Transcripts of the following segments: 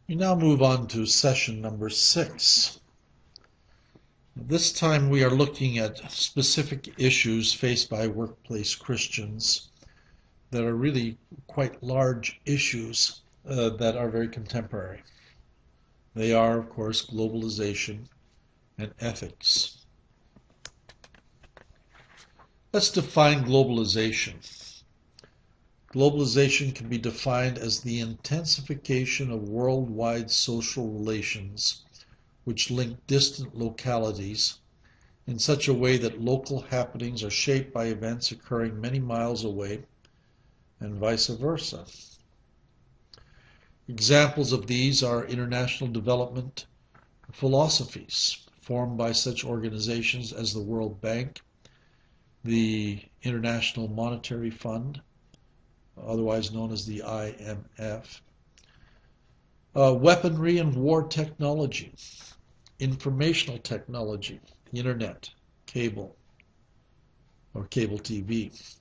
We now move on to session number 6. This time we are looking at specific issues faced by workplace Christians that are really quite large issues that are very contemporary. They are, of course, globalization and ethics. Let's define globalization. Globalization can be defined as the intensification of worldwide social relations which link distant localities in such a way that local happenings are shaped by events occurring many miles away and vice versa. Examples of these are international development philosophies formed by such organizations as the World Bank, the International Monetary Fund, otherwise known as the IMF, weaponry and war technology, informational technology, the internet, cable, or cable TV,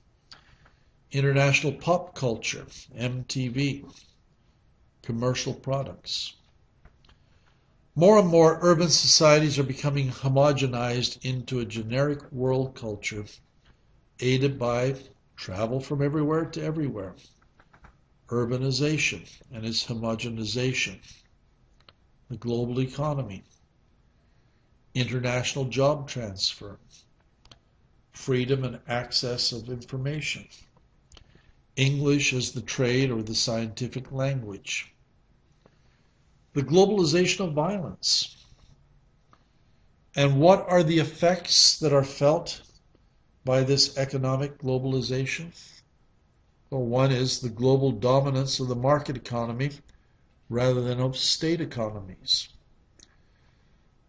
international pop culture, MTV, commercial products. More and more urban societies are becoming homogenized into a generic world culture aided by travel from everywhere to everywhere, urbanization and its homogenization, the global economy, international job transfer, freedom and access of information, English as the trade or the scientific language, the globalization of violence. And what are the effects that are felt by this economic globalization? Well, one is the global dominance of the market economy rather than of state economies.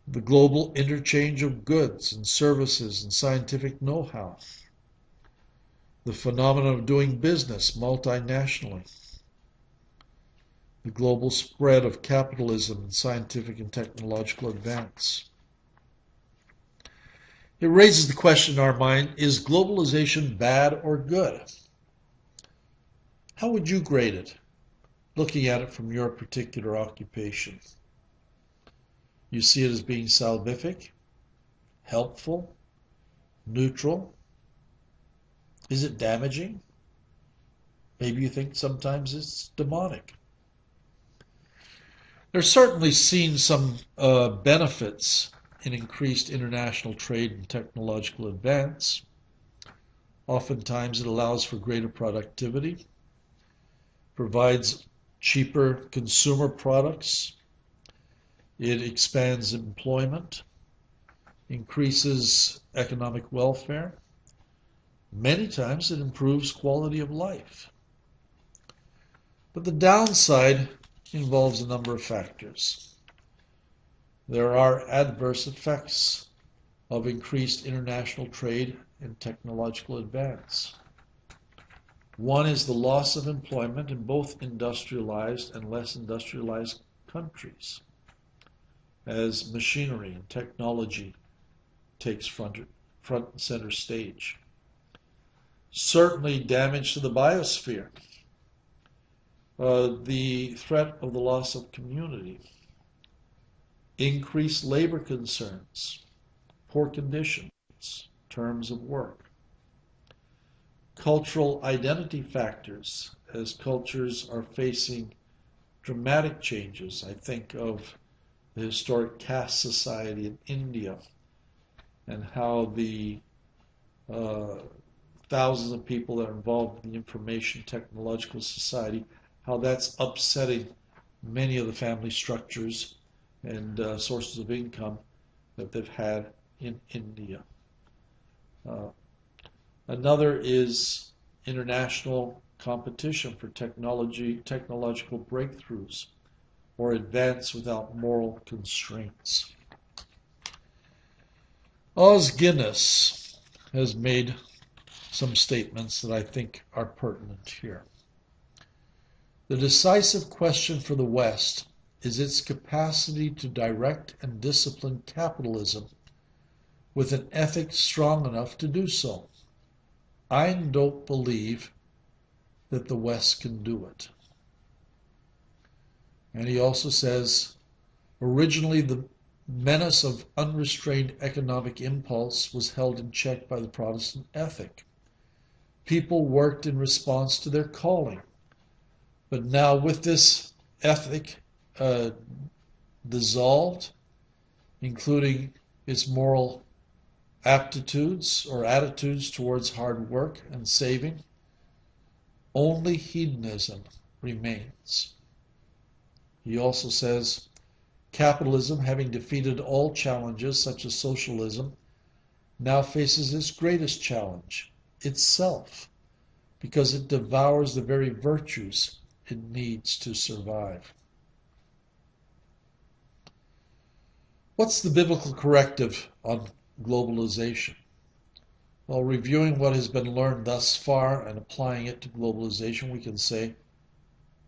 The global interchange of goods and services and scientific know-how. The phenomenon of doing business multinationally. The global spread of capitalism and scientific and technological advance. It raises the question in our mind, is globalization bad or good? How would you grade it, looking at it from your particular occupation? You see it as being salvific, helpful, neutral? Is it damaging? Maybe you think sometimes it's demonic. There's certainly seen some benefits in increased international trade and technological advance. Oftentimes it allows for greater productivity, provides cheaper consumer products, it expands employment, increases economic welfare. Many times it improves quality of life. But the downside involves a number of factors. There are adverse effects of increased international trade and technological advance. One is the loss of employment in both industrialized and less industrialized countries, as machinery and technology takes front and center stage. Certainly damage to the biosphere, the threat of the loss of community, increased labor concerns, poor conditions, terms of work, cultural identity factors, as cultures are facing dramatic changes. I think of the historic caste society in India and how the thousands of people that are involved in the information technological society, how that's upsetting many of the family structures and sources of income that they've had in India. Another is international competition for technological breakthroughs, or advance without moral constraints. Os Guinness has made some statements that I think are pertinent here. The decisive question for the West is its capacity to direct and discipline capitalism with an ethic strong enough to do so. I don't believe that the West can do it. And he also says, originally the menace of unrestrained economic impulse was held in check by the Protestant ethic. People worked in response to their calling. But now with this ethic dissolved, including its moral aptitudes or attitudes towards hard work and saving, only hedonism remains. He also says, capitalism, having defeated all challenges such as socialism, now faces its greatest challenge, itself, because it devours the very virtues it needs to survive. What's the biblical corrective on globalization? Well, reviewing what has been learned thus far and applying it to globalization, we can say,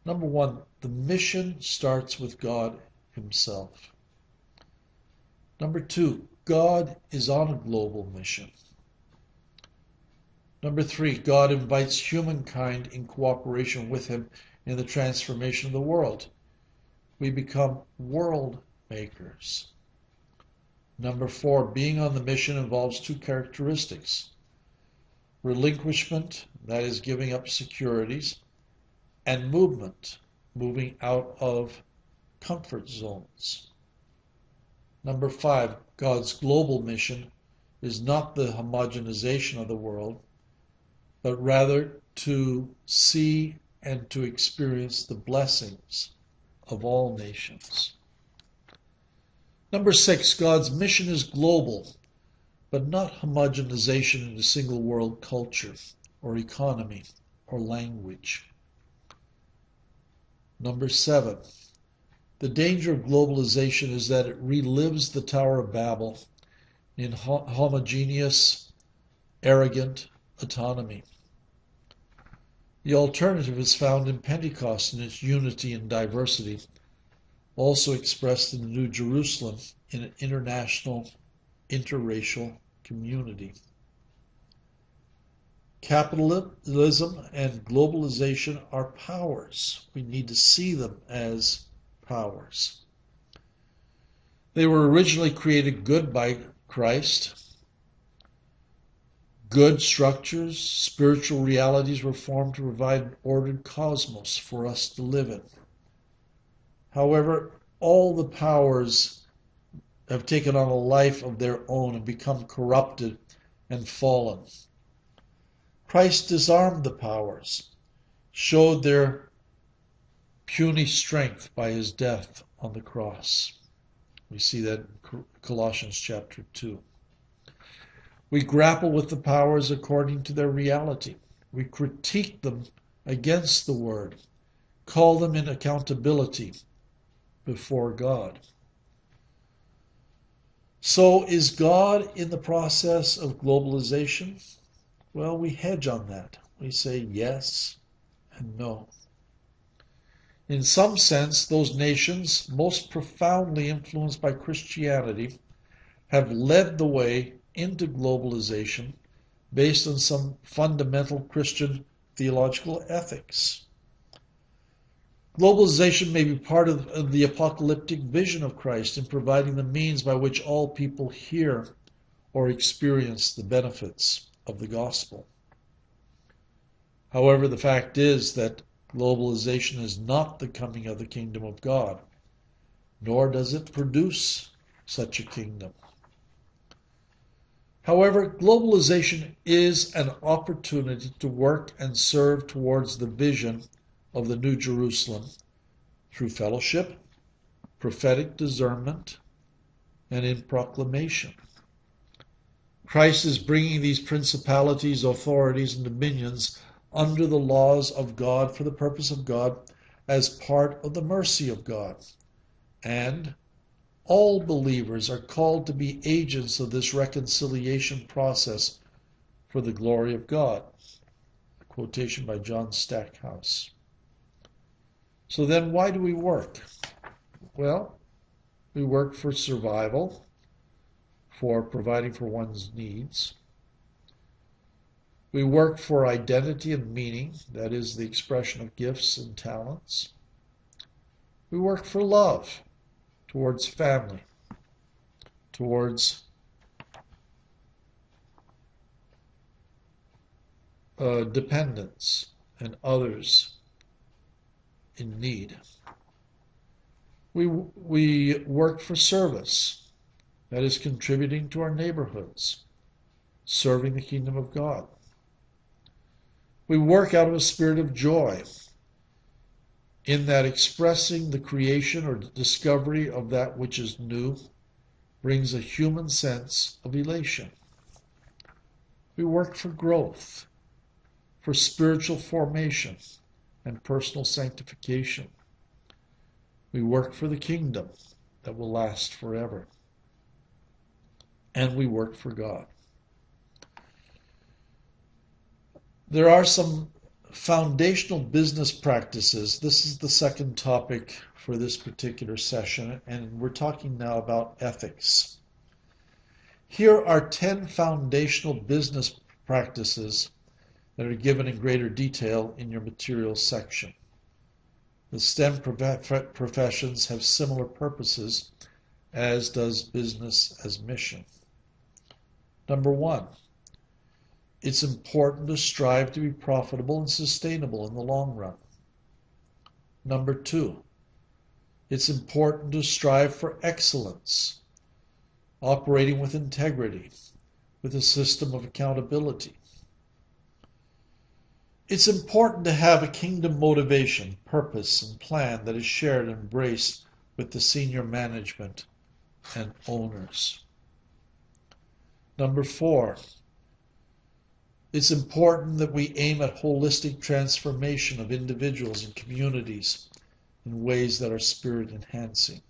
number one, the mission starts with God Himself. Number two, God is on a global mission. Number three, God invites humankind in cooperation with Him in the transformation of the world. We become world makers. Number four, being on the mission involves two characteristics. Relinquishment, that is giving up securities, and movement, moving out of comfort zones. Number five, God's global mission is not the homogenization of the world, but rather to see and to experience the blessings of all nations. Number six, God's mission is global, but not homogenization in a single world culture or economy or language. Number seven, the danger of globalization is that it relives the Tower of Babel in homogeneous, arrogant autonomy. The alternative is found in Pentecost in its unity and diversity, also expressed in the New Jerusalem in an international, interracial community. Capitalism and globalization are powers. We need to see them as powers. They were originally created good by Christ. Good structures, spiritual realities were formed to provide an ordered cosmos for us to live in. However, all the powers have taken on a life of their own and become corrupted and fallen. Christ disarmed the powers, showed their puny strength by His death on the cross. We see that in Colossians chapter 2. We grapple with the powers according to their reality. We critique them against the Word, call them in accountability before God. So is God in the process of globalization? Well, we hedge on that. We say yes and no. In some sense, those nations most profoundly influenced by Christianity have led the way into globalization based on some fundamental Christian theological ethics. Globalization may be part of the apocalyptic vision of Christ in providing the means by which all people hear or experience the benefits of the gospel. However, the fact is that globalization is not the coming of the kingdom of God, nor does it produce such a kingdom. However, globalization is an opportunity to work and serve towards the vision of the New Jerusalem through fellowship, prophetic discernment, and in proclamation. Christ is bringing these principalities, authorities, and dominions under the laws of God for the purpose of God as part of the mercy of God. And all believers are called to be agents of this reconciliation process for the glory of God. A quotation by John Stackhouse. So then why do we work? Well, we work for survival, for providing for one's needs. We work for identity and meaning, that is the expression of gifts and talents. We work for love towards family, towards dependents and others in need. We work for service, that is contributing to our neighborhoods, serving the kingdom of God. We work out of a spirit of joy, in that expressing the creation or discovery of that which is new brings a human sense of elation. We work for growth, for spiritual formation and personal sanctification. We work for the kingdom that will last forever. And we work for God. There are some foundational business practices. This is the second topic for this particular session, and we're talking now about ethics. Here are 10 foundational business practices that are given in greater detail in your materials section. The STEM professions have similar purposes, as does business as mission. Number 1, it's important to strive to be profitable and sustainable in the long run. Number 2, it's important to strive for excellence, operating with integrity, with a system of accountability. It's important to have a kingdom motivation, purpose, and plan that is shared and embraced with the senior management and owners. Number 4, it's important that we aim at holistic transformation of individuals and communities in ways that are spirit enhancing.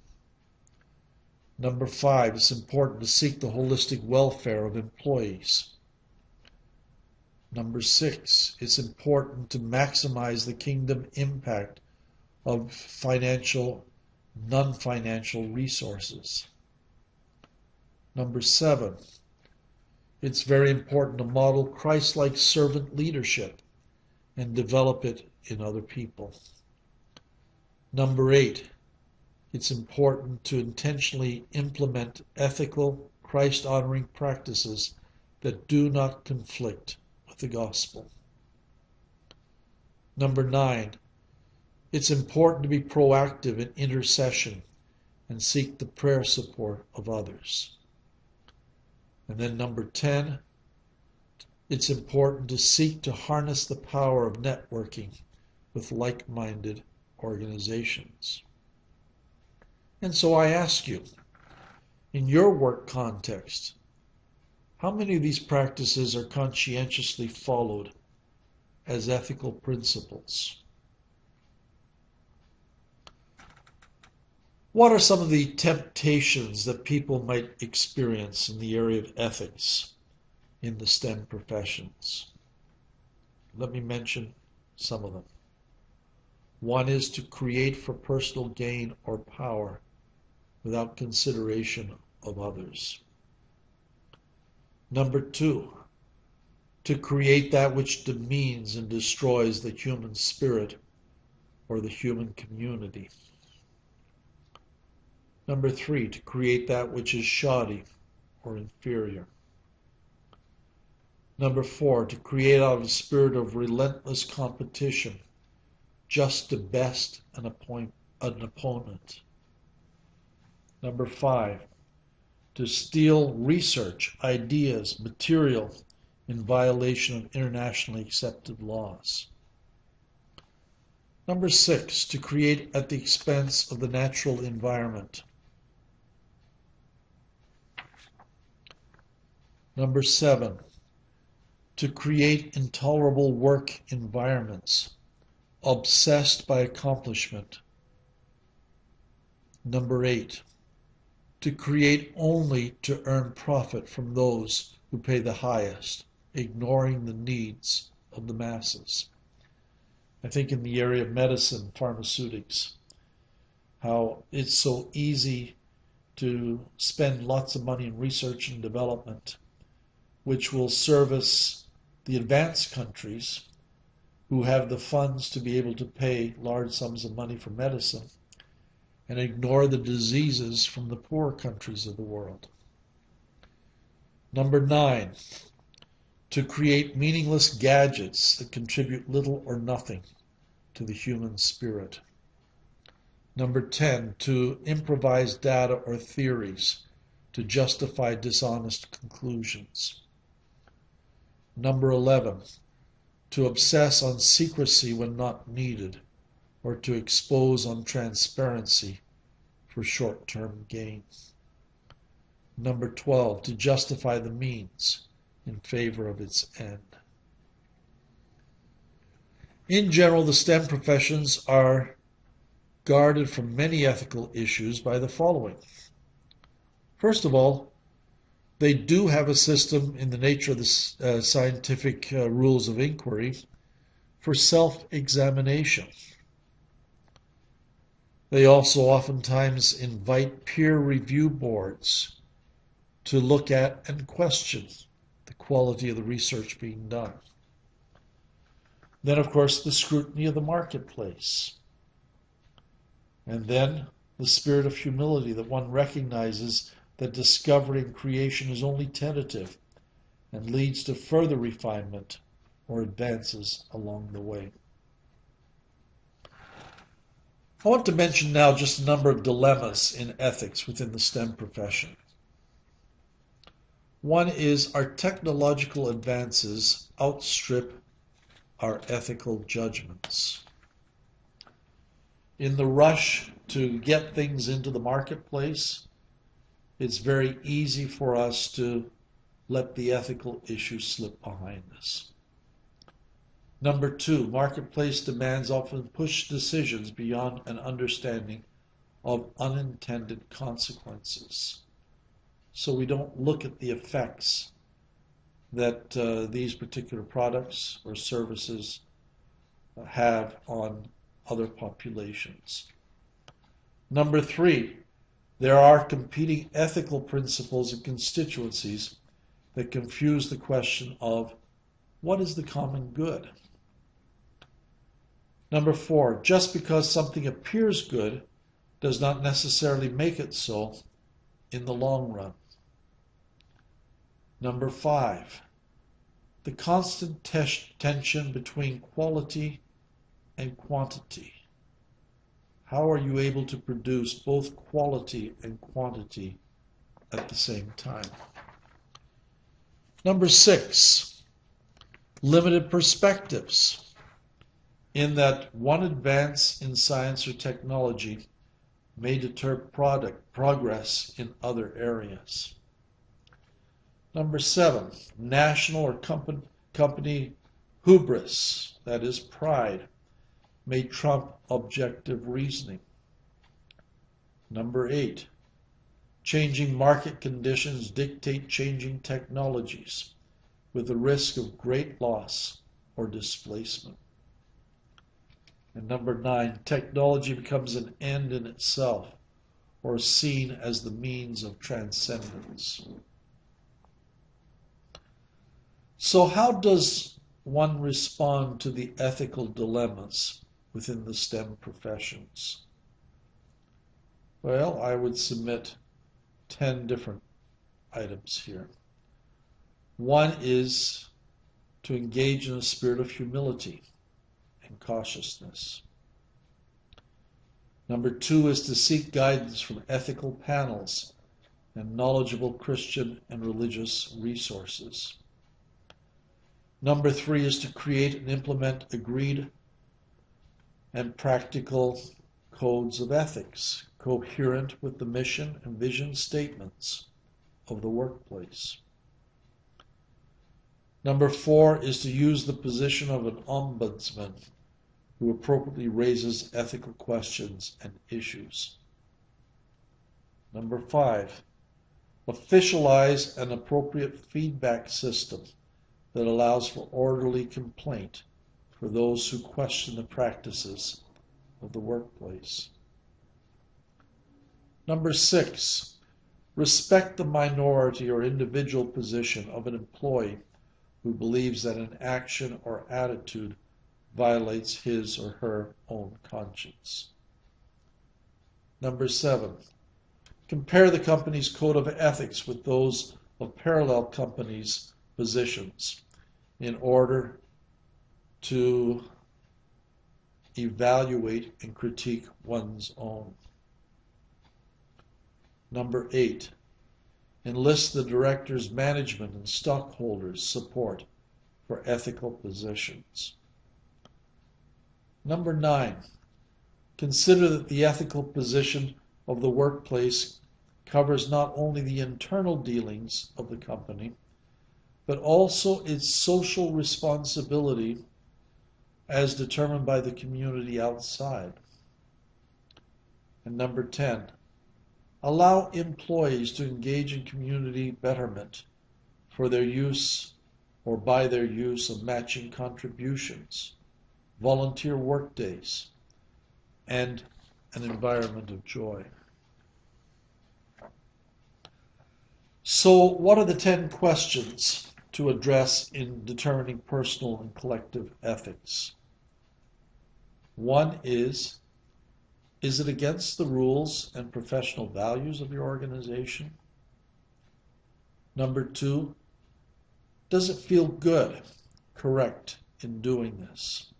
Number 5, it's important to seek the holistic welfare of employees. Number 6, it's important to maximize the kingdom impact of financial, non-financial resources. Number 7, it's very important to model Christ-like servant leadership and develop it in other people. Number 8, it's important to intentionally implement ethical, Christ-honoring practices that do not conflict with the gospel. Number 9, it's important to be proactive in intercession and seek the prayer support of others. And then number 10, it's important to seek to harness the power of networking with like-minded organizations. And so I ask you, in your work context, how many of these practices are conscientiously followed as ethical principles? What are some of the temptations that people might experience in the area of ethics in the STEM professions? Let me mention some of them. One is to create for personal gain or power without consideration of others. Number 2, to create that which demeans and destroys the human spirit or the human community. Number 3, to create that which is shoddy or inferior. Number 4, to create out of a spirit of relentless competition, just to best an opponent. Number 5, to steal research, ideas, material in violation of internationally accepted laws. Number 6, to create at the expense of the natural environment. Number 7, to create intolerable work environments, obsessed by accomplishment. Number 8, to create only to earn profit from those who pay the highest, ignoring the needs of the masses. I think in the area of medicine, pharmaceutics, how it's so easy to spend lots of money in research and development, which will service the advanced countries who have the funds to be able to pay large sums of money for medicine, and ignore the diseases from the poor countries of the world. Number 9, to create meaningless gadgets that contribute little or nothing to the human spirit. Number 10, to improvise data or theories to justify dishonest conclusions. Number 11, to obsess on secrecy when not needed, or to expose on transparency for short-term gain. Number 12, to justify the means in favor of its end. In general, the STEM professions are guarded from many ethical issues by the following. First of all, they do have a system in the nature of the scientific rules of inquiry for self-examination. They also oftentimes invite peer review boards to look at and question the quality of the research being done. Then, of course, the scrutiny of the marketplace. And then the spirit of humility, that one recognizes that discovery and creation is only tentative and leads to further refinement or advances along the way. I want to mention now just a number of dilemmas in ethics within the STEM profession. One is, our technological advances outstrip our ethical judgments. In the rush to get things into the marketplace, it's very easy for us to let the ethical issue slip behind us. Number 2, marketplace demands often push decisions beyond an understanding of unintended consequences. So we don't look at the effects that these particular products or services have on other populations. Number 3, there are competing ethical principles and constituencies that confuse the question of what is the common good. Number 4, just because something appears good does not necessarily make it so in the long run. Number 5, the constant tension between quality and quantity. How are you able to produce both quality and quantity at the same time? Number 6, limited perspectives, in that one advance in science or technology may deter progress in other areas. Number 7, national or company hubris, that is pride, may trump objective reasoning. Number 8, changing market conditions dictate changing technologies with the risk of great loss or displacement. And number 9, technology becomes an end in itself or seen as the means of transcendence. So how does one respond to the ethical dilemmas within the STEM professions? Well, I would submit 10 different items here. One is to engage in a spirit of humility and cautiousness. Number 2 is to seek guidance from ethical panels and knowledgeable Christian and religious resources. Number 3 is to create and implement agreed and practical codes of ethics, coherent with the mission and vision statements of the workplace. Number 4 is to use the position of an ombudsman who appropriately raises ethical questions and issues. Number 5, officialize an appropriate feedback system that allows for orderly complaint for those who question the practices of the workplace. Number 6, respect the minority or individual position of an employee who believes that an action or attitude violates his or her own conscience. Number 7, compare the company's code of ethics with those of parallel companies' positions in order to evaluate and critique one's own. Number 8, enlist the director's management and stockholders' support for ethical positions. Number 9, consider that the ethical position of the workplace covers not only the internal dealings of the company, but also its social responsibility as determined by the community outside. And number 10, allow employees to engage in community betterment for their use or by their use of matching contributions, volunteer work days, and an environment of joy. So, what are the 10 questions to address in determining personal and collective ethics? One is it against the rules and professional values of your organization? Number 2, does it feel good, correct in doing this?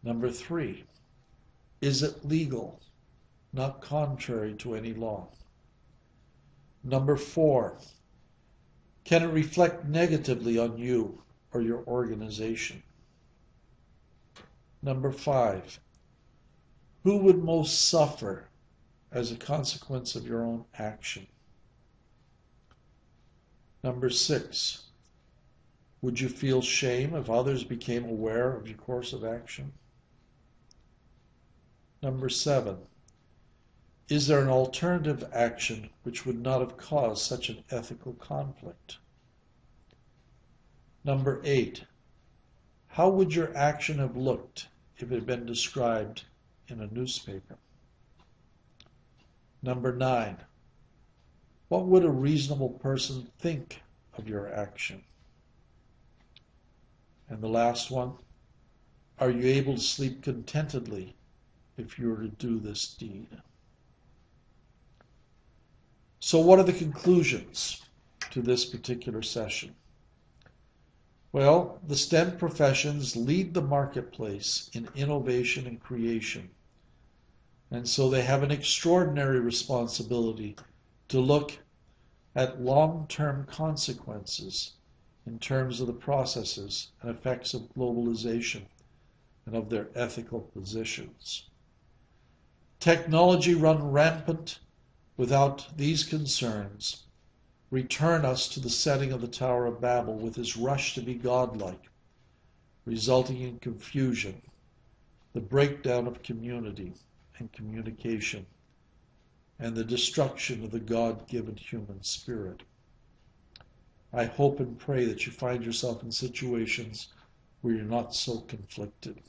Number 3, is it legal, not contrary to any law? Number 4, can it reflect negatively on you or your organization? Number 5, who would most suffer as a consequence of your own action? Number 6, would you feel shame if others became aware of your course of action? Number 7, is there an alternative action which would not have caused such an ethical conflict? Number 8, how would your action have looked if it had been described in a newspaper? Number 9, what would a reasonable person think of your action? And the last one, are you able to sleep contentedly if you were to do this deed? So what are the conclusions to this particular session? Well, the STEM professions lead the marketplace in innovation and creation. And so they have an extraordinary responsibility to look at long-term consequences in terms of the processes and effects of globalization and of their ethical positions. Technology run rampant without these concerns return us to the setting of the Tower of Babel with his rush to be godlike, resulting in confusion, the breakdown of community and communication, and the destruction of the God-given human spirit. I hope and pray that you find yourself in situations where you're not so conflicted.